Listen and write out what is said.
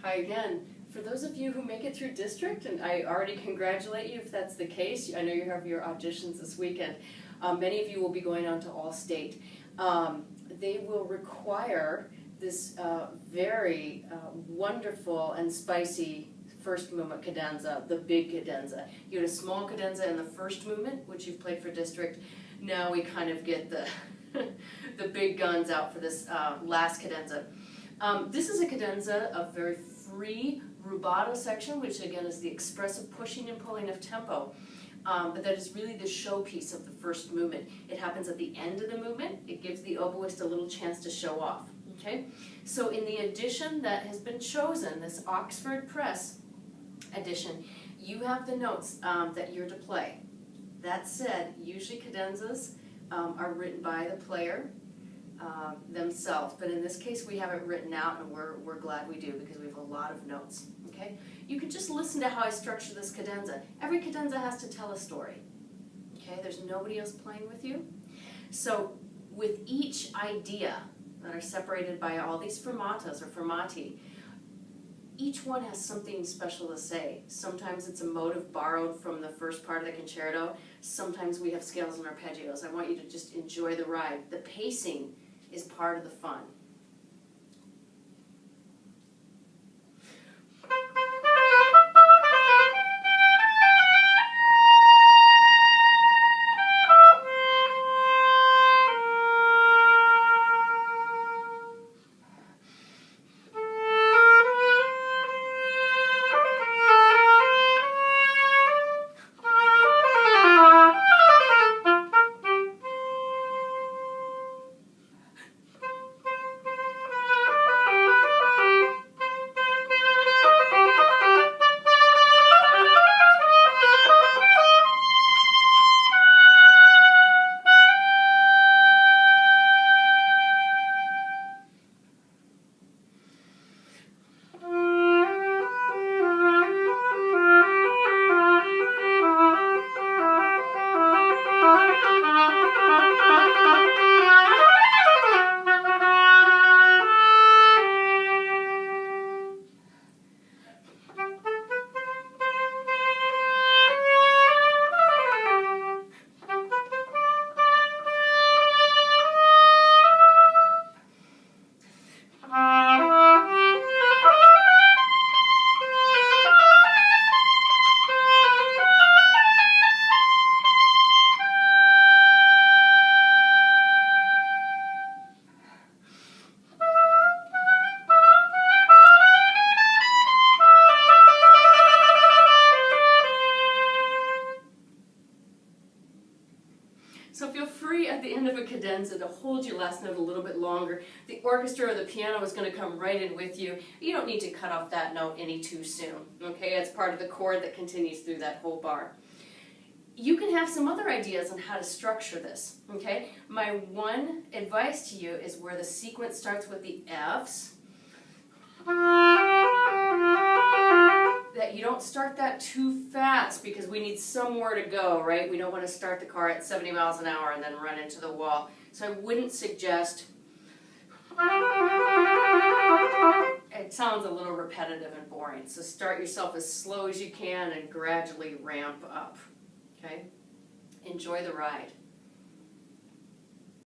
Hi again. For those of you who make it through district, and I already congratulate you if that's the case, I know you have your auditions this weekend. Many of you will be going on to All-State. They will require this very wonderful and spicy first movement cadenza, the big cadenza. You had a small cadenza in the first movement, which you've played for district. Now we kind of get the the big guns out for this last cadenza. This is a cadenza of very free rubato section, which again is the expressive pushing and pulling of tempo. But that is really the showpiece of the first movement. It happens at the end of the movement. It gives the oboist a little chance to show off. Okay? So in the edition that has been chosen, this Oxford Press edition, you have the notes that you're to play. That said, usually cadenzas are written by the player themselves, but in this case we have it written out, and we're glad we do because we have a lot of notes. Okay? You can just listen to how I structure this cadenza. Every cadenza has to tell a story. Okay? There's nobody else playing with you. So with each idea that are separated by all these fermatas or fermati, each one has something special to say. Sometimes it's a motive borrowed from the first part of the concerto. Sometimes we have scales and arpeggios. I want you to just enjoy the ride. The pacing is part of the fun. So feel free at the end of a cadenza to hold your last note a little bit longer. The orchestra or the piano is going to come right in with you. You don't need to cut off that note any too soon. Okay, it's part of the chord that continues through that whole bar. You can have some other ideas on how to structure this. Okay, my one advice to you is where the sequence starts with the Fs, that you don't start that too fast because we need somewhere to go, right? We don't want to start the car at 70 miles an hour and then run into the wall. So I wouldn't suggest, it sounds a little repetitive and boring. So start yourself as slow as you can and gradually ramp up, okay? Enjoy the ride.